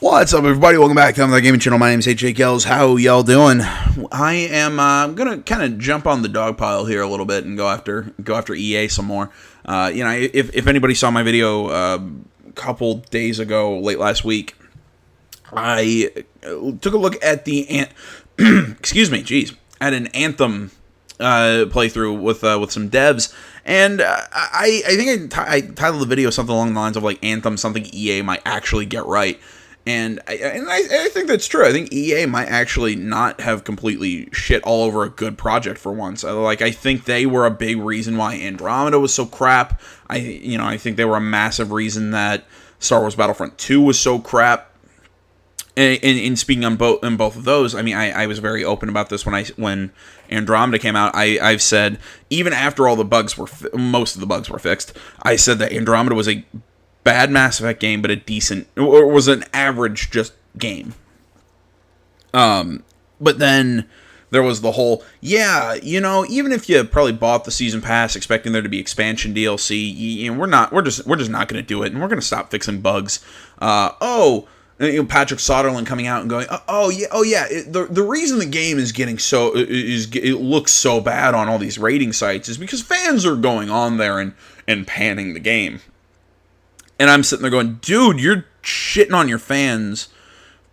What's up, everybody? Welcome back to the gaming channel. My name is AJ Kells. How y'all doing? I am gonna kind of jump on the dog pile here a little bit and go after EA some more. If anybody saw my video a couple days ago, late last week, I took a look at the at an Anthem playthrough with some devs, and I think I titled the video something along the lines of like Anthem, something EA might actually get right. And I think that's true. I think EA might actually not have completely shit all over a good project for once. I think they were a big reason why Andromeda was so crap. I think they were a massive reason that Star Wars Battlefront 2 was so crap. And speaking on both of those, I mean, I was very open about this when Andromeda came out. I've said, even after all the bugs most of the bugs were fixed, I said that Andromeda was a bad Mass Effect game, but a decent, or was an average just game. But then there was the whole, even if you probably bought the season pass expecting there to be expansion DLC, we're just not going to do it, and we're going to stop fixing bugs. Patrick Soderlund coming out and going, the reason the game is getting it looks so bad on all these rating sites is because fans are going on there and panning the game. And I'm sitting there going, dude, you're shitting on your fans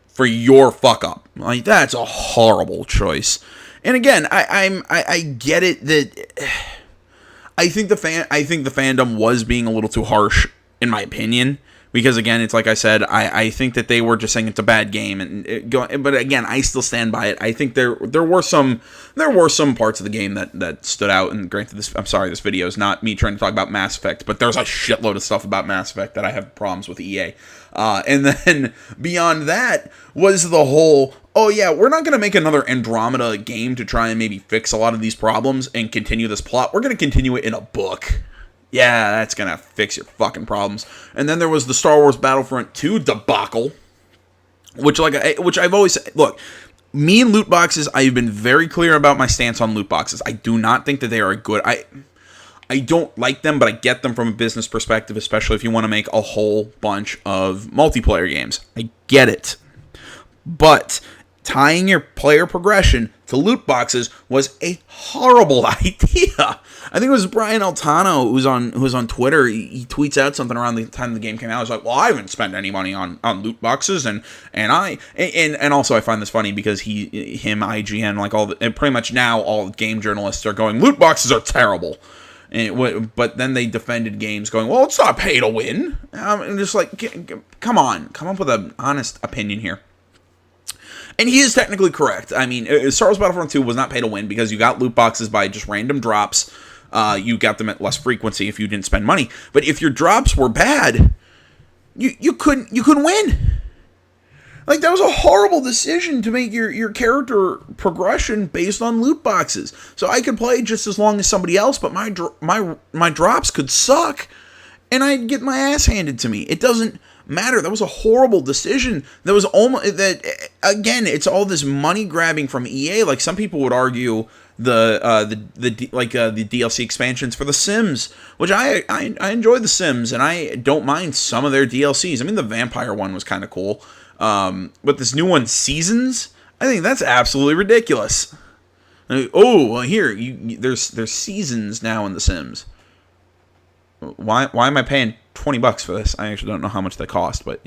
for your fuck up. Like, that's a horrible choice. And again, I get it that I think the fandom was being a little too harsh, in my opinion. Because again, it's like I said, I think that they were just saying it's a bad game, but again, I still stand by it. I think there were some parts of the game that stood out. And granted, this video is not me trying to talk about Mass Effect, but there's a shitload of stuff about Mass Effect that I have problems with EA. And then beyond that was the whole, we're not going to make another Andromeda game to try and maybe fix a lot of these problems and continue this plot. We're going to continue it in a book. Yeah, that's going to fix your fucking problems. And then there was the Star Wars Battlefront 2 debacle, which I've always said, look, me and loot boxes, I've been very clear about my stance on loot boxes. I do not think that they are good. I don't like them, but I get them from a business perspective, especially if you want to make a whole bunch of multiplayer games. I get it. But tying your player progression to loot boxes was a horrible idea. I think it was Brian Altano who was on Twitter. He tweets out something around the time the game came out. I was like, well, I haven't spent any money on loot boxes, and also I find this funny because IGN, and pretty much now all game journalists are going, loot boxes are terrible. But then they defended games going, well, it's not pay to win. I'm just like, come up with an honest opinion here. And he is technically correct. I mean, Star Wars Battlefront 2 was not pay to win because you got loot boxes by just random drops. You got them at less frequency if you didn't spend money. But if your drops were bad, you couldn't win. Like, that was a horrible decision to make your character progression based on loot boxes. So I could play just as long as somebody else, but my drops could suck, and I'd get my ass handed to me. It doesn't matter. That was a horrible decision. That was almost that. Again, it's all this money grabbing from EA. Like, some people would argue the DLC expansions for The Sims, which I enjoy The Sims, and I don't mind some of their DLCs. I mean, the vampire one was kind of cool, but this new one, Seasons, I think that's absolutely ridiculous. There's seasons now in The Sims. Why am I paying $20 for this? I actually don't know how much they cost, but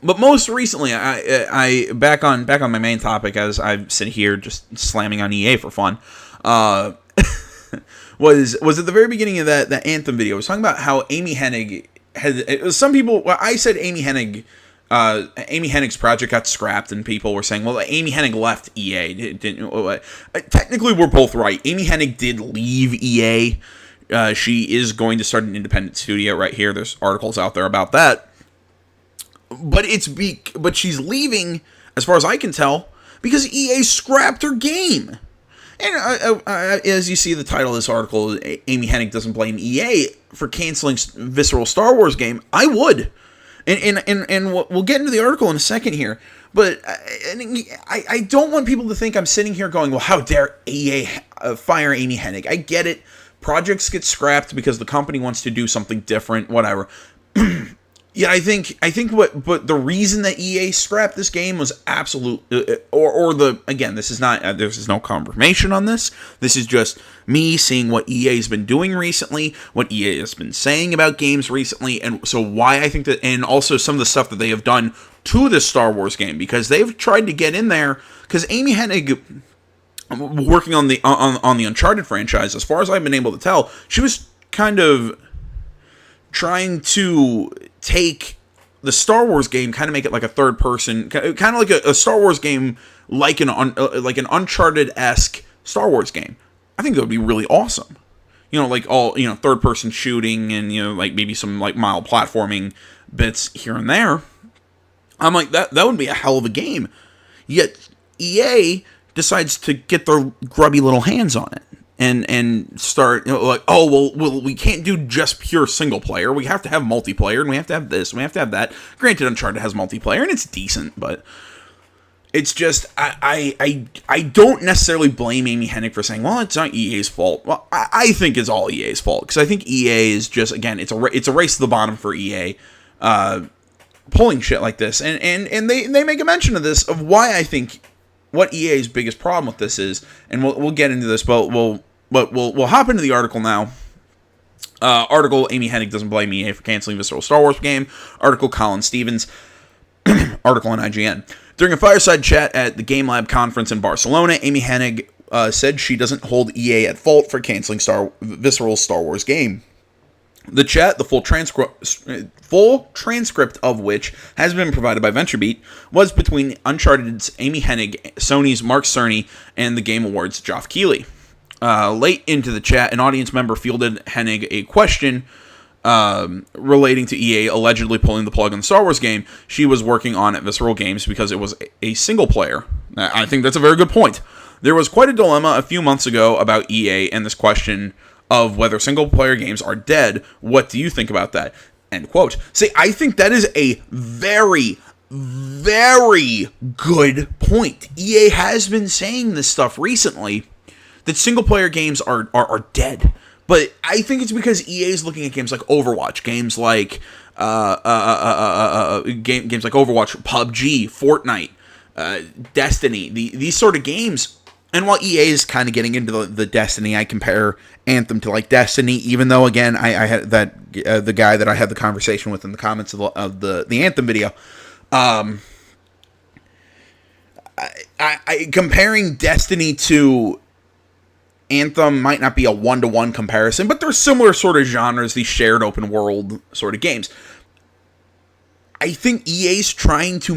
But most recently, I back on my main topic, as I sit here just slamming on EA for fun, was at the very beginning of that Anthem video. I was talking about how Amy Hennig I said Amy Hennig's project got scrapped, and people were saying, well, Amy Hennig left EA. Technically, we're both right. Amy Hennig did leave EA. She is going to start an independent studio right here. There's articles out there about that. But she's leaving, as far as I can tell, because EA scrapped her game. And as you see the title of this article, Amy Hennig doesn't blame EA for canceling Visceral Star Wars game. I would. And we'll get into the article in a second here. But I don't want people to think I'm sitting here going, well, how dare EA fire Amy Hennig. I get it. Projects get scrapped because the company wants to do something different, whatever. Yeah, I think what, but the reason that EA scrapped this game was absolute, or the, again, this is not, there's no confirmation on this. This is just me seeing what EA's been doing recently, what EA has been saying about games recently, and so why I think that, and also some of the stuff that they have done to this Star Wars game, because they've tried to get in there, because Amy Hennig, working on the on the Uncharted franchise, as far as I've been able to tell, she was kind of trying to take the Star Wars game, kind of make it like a third person, kind of like a Star Wars game, like an Uncharted-esque Star Wars game. I think that would be really awesome. You know, like all, you know, third person shooting and, you know, like maybe some like mild platforming bits here and there. I'm like, that would be a hell of a game. Yet EA decides to get their grubby little hands on it. And start, you know, like, oh, well, we can't do just pure single player. We have to have multiplayer, and we have to have this, and we have to have that. Granted, Uncharted has multiplayer, and it's decent, but it's just, I don't necessarily blame Amy Hennig for saying, well, it's not EA's fault. Well, I think it's all EA's fault, because I think EA is just, again, it's a race to the bottom for EA, pulling shit like this, and they make a mention of this, of why I think what EA's biggest problem with this is, and we'll get into this, but we'll hop into the article now. Article, Amy Hennig doesn't blame EA for canceling Visceral Star Wars game. Article, Colin Stevens. Article on IGN. During a fireside chat at the Game Lab conference in Barcelona, Amy Hennig said she doesn't hold EA at fault for canceling Visceral Star Wars game. The chat, the full transcript of which has been provided by VentureBeat, was between Uncharted's Amy Hennig, Sony's Mark Cerny, and the Game Awards' Geoff Keighley. Late into the chat, an audience member fielded Hennig a question relating to EA allegedly pulling the plug on the Star Wars game she was working on at Visceral Games because it was a single player. I think that's a very good point. There was quite a dilemma a few months ago about EA and this question of whether single-player games are dead. What do you think about that? End quote. See, I think that is a very, very good point. EA has been saying this stuff recently, that single-player games are dead. But I think it's because EA is looking at games like Overwatch, games like games like Overwatch, PUBG, Fortnite, Destiny, these sort of games. And while EA is kind of getting into the Destiny, I compare Anthem to like Destiny, even though, again, I had that the guy that I had the conversation with in the comments of the Anthem video, I comparing Destiny to Anthem might not be a one-to-one comparison, but they're similar sort of genres, these shared open world sort of games. I think EA is trying to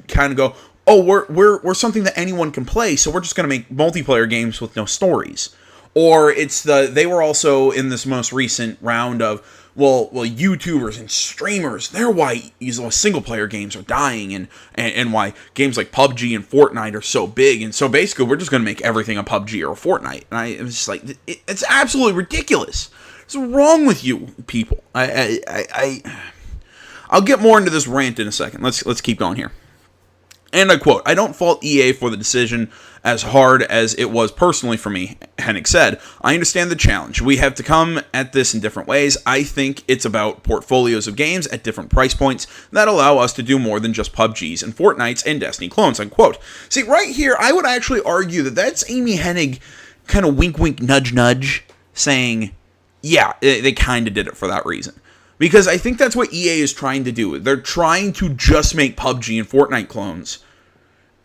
kind of go, oh, we're something that anyone can play, so we're just going to make multiplayer games with no stories. Or they were also in this most recent round of, well, YouTubers and streamers, they're why single-player games are dying, and why games like PUBG and Fortnite are so big, and so basically we're just going to make everything a PUBG or a Fortnite. And I was just like, it's absolutely ridiculous. What's wrong with you people? I'll get more into this rant in a second. Let's keep going here. And I quote, "I don't fault EA for the decision as hard as it was personally for me," Hennig said. "I understand the challenge. We have to come at this in different ways. I think it's about portfolios of games at different price points that allow us to do more than just PUBGs and Fortnites and Destiny clones," unquote. See, right here, I would actually argue that that's Amy Hennig kind of wink, wink, nudge, nudge, saying, yeah, they kind of did it for that reason. Because I think that's what EA is trying to do. They're trying to just make PUBG and Fortnite clones,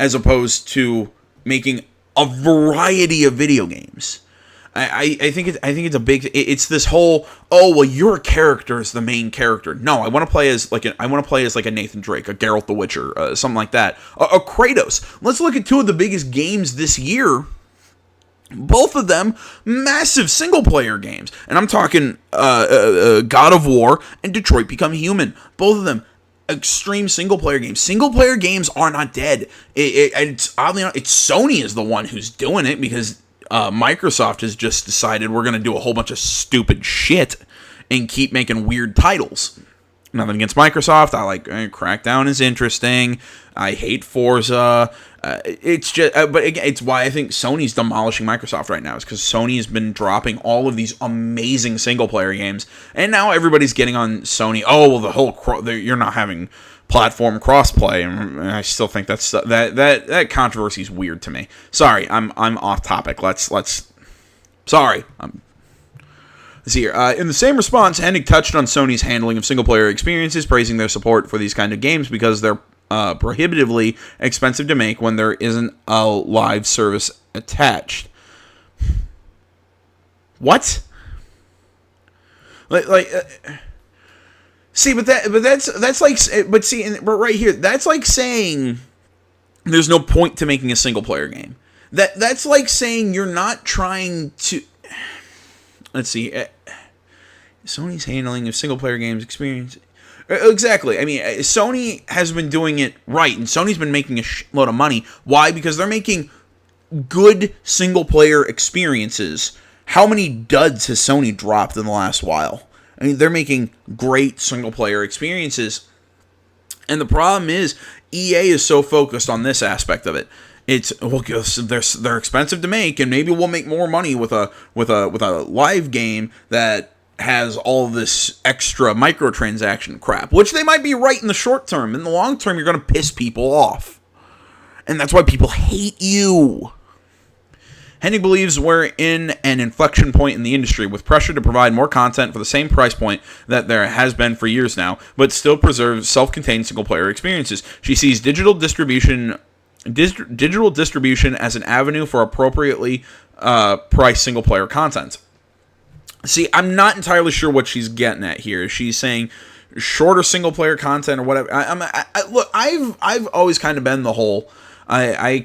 as opposed to making a variety of video games. I think it's a big. It's this whole, oh well, your character is the main character. No, I want to play as like a Nathan Drake, a Geralt the Witcher, something like that, a Kratos. Let's look at two of the biggest games this year. Both of them massive single-player games. And I'm talking God of War and Detroit Become Human. Both of them extreme single-player games. Single-player games are not dead. It's oddly not. It's Sony is the one who's doing it because Microsoft has just decided we're going to do a whole bunch of stupid shit and keep making weird titles. Nothing against Microsoft. I like Crackdown is interesting. I hate Forza. It's just, but again, it's why I think Sony's demolishing Microsoft right now. Is because Sony has been dropping all of these amazing single player games, and now everybody's getting on Sony. Oh well, you're not having platform crossplay, and I still think that controversy is weird to me. Sorry, I'm off topic. Let's. Sorry, Let's see here. In the same response, Hennig touched on Sony's handling of single-player experiences, praising their support for these kind of games because they're prohibitively expensive to make when there isn't a live service attached. What? See, but that's like, but right here, that's like saying there's no point to making a single-player game. That's like saying you're not trying to. Let's see. Sony's handling of single-player games experience. Exactly. I mean, Sony has been doing it right, and Sony's been making a shitload of money. Why? Because they're making good single-player experiences. How many duds has Sony dropped in the last while? I mean, they're making great single-player experiences. And the problem is, EA is so focused on this aspect of it. It's they're expensive to make, and maybe we'll make more money with a live game that has all this extra microtransaction crap, which they might be right in the short term. In the long term, you're going to piss people off, and that's why people hate you. Hennig believes we're in an inflection point in the industry with pressure to provide more content for the same price point that there has been for years now, but still preserve self-contained single-player experiences. She sees digital distribution as an avenue for appropriately priced single-player content. See, I'm not entirely sure what she's getting at here. She's saying shorter single-player content or whatever. Look, I've always kind of been the whole. I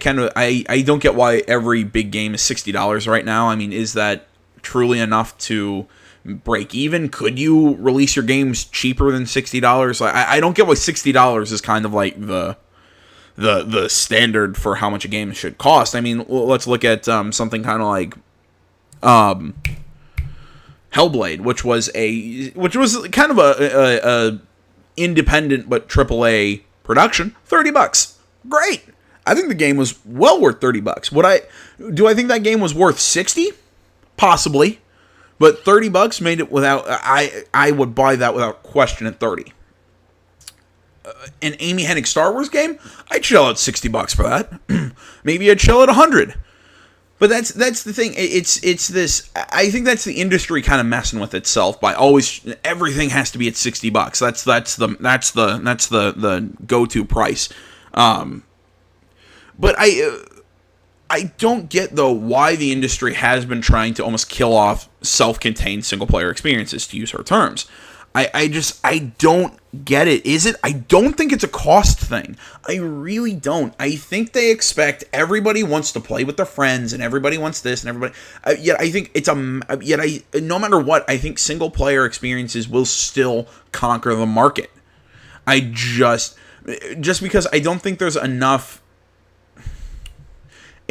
don't get why every big game is $60 right now. I mean, is that truly enough to break even? Could you release your games cheaper than $60? I don't get why $60 is kind of like the standard for how much a game should cost. I mean, let's look at something kind of like Hellblade, which was kind of a independent but AAA production. $30, great. I think the game was well worth $30. Do I think that game was worth $60? Possibly, but $30 made it without. I would buy that without question at $30. An Amy Hennig Star Wars game, I'd shell out $60 for that. Maybe I'd shell out $100. But that's the thing. It's this. I think that's the industry kind of messing with itself by always everything has to be at $60. That's the go-to price. But I don't get though why the industry has been trying to almost kill off self-contained single-player experiences, to use her terms. I don't get it. Is it? I don't think it's a cost thing. I really don't. I think they expect everybody wants to play with their friends and everybody wants this and everybody. Yet I think no matter what, I think single player experiences will still conquer the market. Just because I don't think there's enough.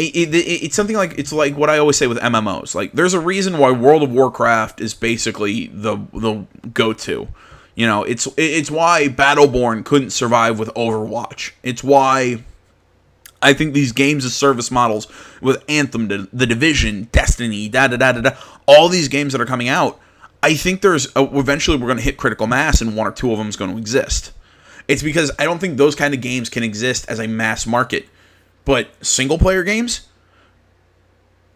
It's something like, it's like what I always say with MMOs. Like, there's a reason why World of Warcraft is basically the go-to. You know, it's why Battleborn couldn't survive with Overwatch. It's why I think these games as service models with Anthem, The Division, Destiny, all these games that are coming out, I think eventually we're going to hit critical mass and one or two of them is going to exist. It's because I don't think those kind of games can exist as a mass market. But single-player games,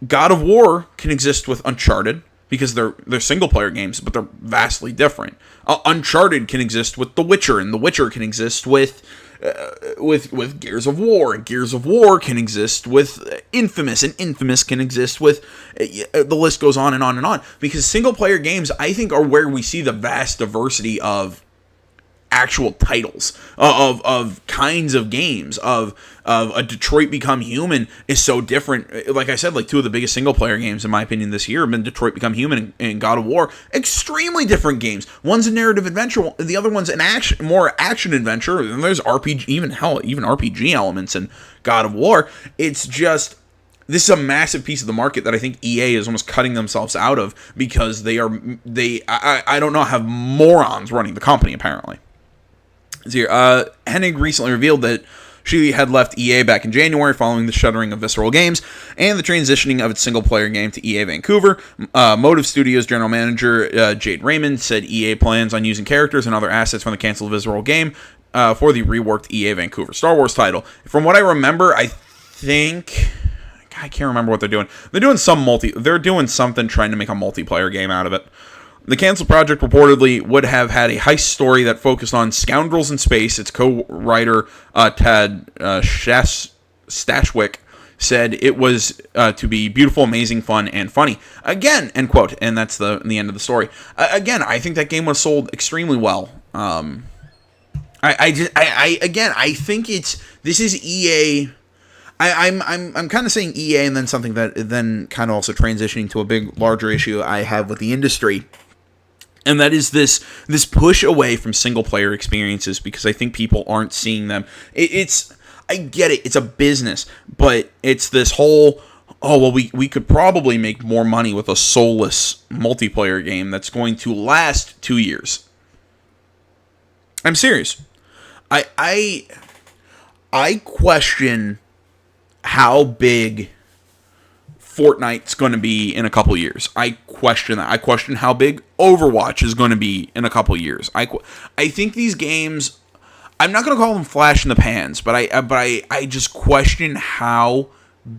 God of War can exist with Uncharted because they're single-player games, but they're vastly different. Uncharted can exist with The Witcher, and The Witcher can exist with Gears of War, and Gears of War can exist with Infamous, and Infamous can exist with the list goes on and on and on. Because single-player games, I think, are where we see the vast diversity of actual titles of kinds of games of a Detroit Become Human is so different. Like I said, like two of the biggest single player games in my opinion this year have been Detroit Become Human and God of War. Extremely different games. One's a narrative adventure, the other one's an more action adventure, and there's RPG, even RPG elements in God of War. It's just, this is a massive piece of the market that I think EA is almost cutting themselves out of because I don't know, have morons running the company apparently. Hennig recently revealed that she had left EA back in January following the shuttering of Visceral Games and the transitioning of its single-player game to EA Vancouver. Motive Studios general manager Jade Raymond said EA plans on using characters and other assets from the canceled Visceral game for the reworked EA Vancouver Star Wars title. From what I remember, I can't remember what they're doing. They're doing something trying to make a multiplayer game out of it. The canceled project reportedly would have had a heist story that focused on scoundrels in space. Its co-writer, Tad Stashwick, said it was to be beautiful, amazing, fun, and funny. Again, end quote. And that's the end of the story. Again, I think that game was sold extremely well. I think this is EA. I'm kind of saying EA and then something that then kind of also transitioning to a big, larger issue I have with the industry. And that is this push away from single-player experiences because I think people aren't seeing them. I get it, it's a business, but it's this whole, we could probably make more money with a soulless multiplayer game that's going to last 2 years. I'm serious. I question how big Fortnite's going to be in a couple years. I question that. I question how big Overwatch is going to be in a couple years. I think these games, I'm not going to call them flash in the pans, but I just question how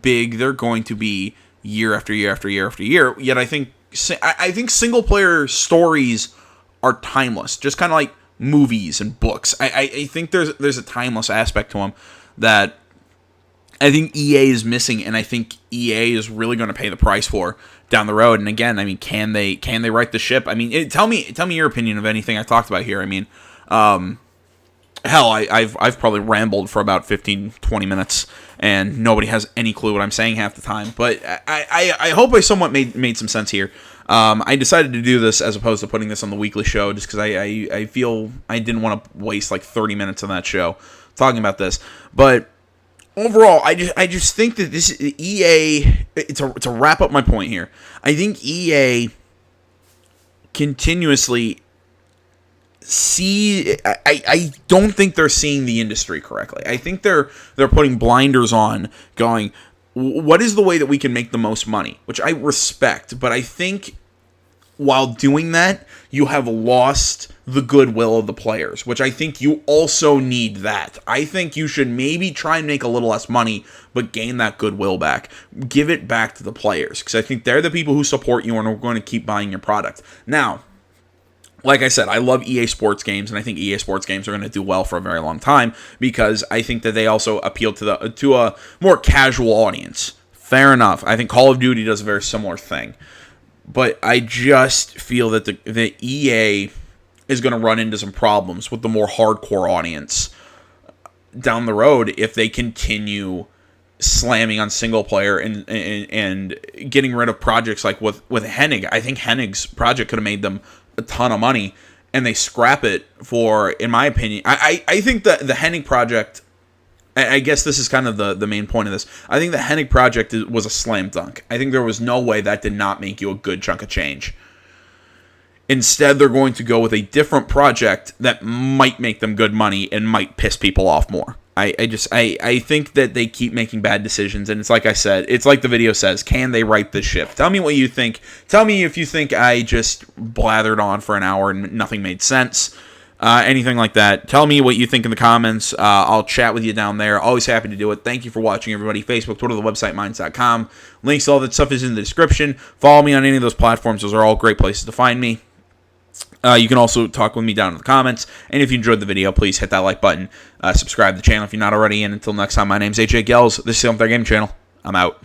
big they're going to be year after year after year after year. Yet I think single player stories are timeless, just kind of like movies and books. I think there's a timeless aspect to them that I think EA is missing, and I think EA is really going to pay the price for down the road. And again, I mean, can they right the ship? I mean, tell me your opinion of anything I talked about here. I mean, hell, I've probably rambled for about 15-20 minutes, and nobody has any clue what I'm saying half the time. But I hope I somewhat made some sense here. I decided to do this as opposed to putting this on the weekly show, just because I feel I didn't want to waste like 30 minutes on that show talking about this, but. Overall, I just think that this EA, to wrap up my point here, I think EA continuously I don't think they're seeing the industry correctly. I think they're putting blinders on, going, what is the way that we can make the most money? Which I respect, but I think while doing that, you have lost the goodwill of the players, which I think you also need that. I think you should maybe try and make a little less money, but gain that goodwill back. Give it back to the players, because I think they're the people who support you and are going to keep buying your product. Now, like I said, I love EA Sports games, and I think EA Sports games are going to do well for a very long time, because I think that they also appeal to a more casual audience. Fair enough. I think Call of Duty does a very similar thing. But I just feel that the EA is going to run into some problems with the more hardcore audience down the road if they continue slamming on single player and getting rid of projects like with Hennig. I think Hennig's project could have made them a ton of money, and they scrap it for, in my opinion, I think that the Hennig project, I guess this is kind of the main point of this. I think the Hennig project was a slam dunk. I think there was no way that did not make you a good chunk of change. Instead, they're going to go with a different project that might make them good money and might piss people off more. I think that they keep making bad decisions, and it's like I said, it's like the video says, can they right this ship? Tell me what you think. Tell me if you think I just blathered on for an hour and nothing made sense. Anything like that. Tell me what you think in the comments. I'll chat with you down there. Always happy to do it. Thank you for watching, everybody. Facebook, Twitter, the website, minds.com. Links to all that stuff is in the description. Follow me on any of those platforms. Those are all great places to find me. You can also talk with me down in the comments. And if you enjoyed the video, please hit that like button. Subscribe to the channel if you're not already. And until next time, my name's AJ Gels. This is the Anthem Game Channel. I'm out.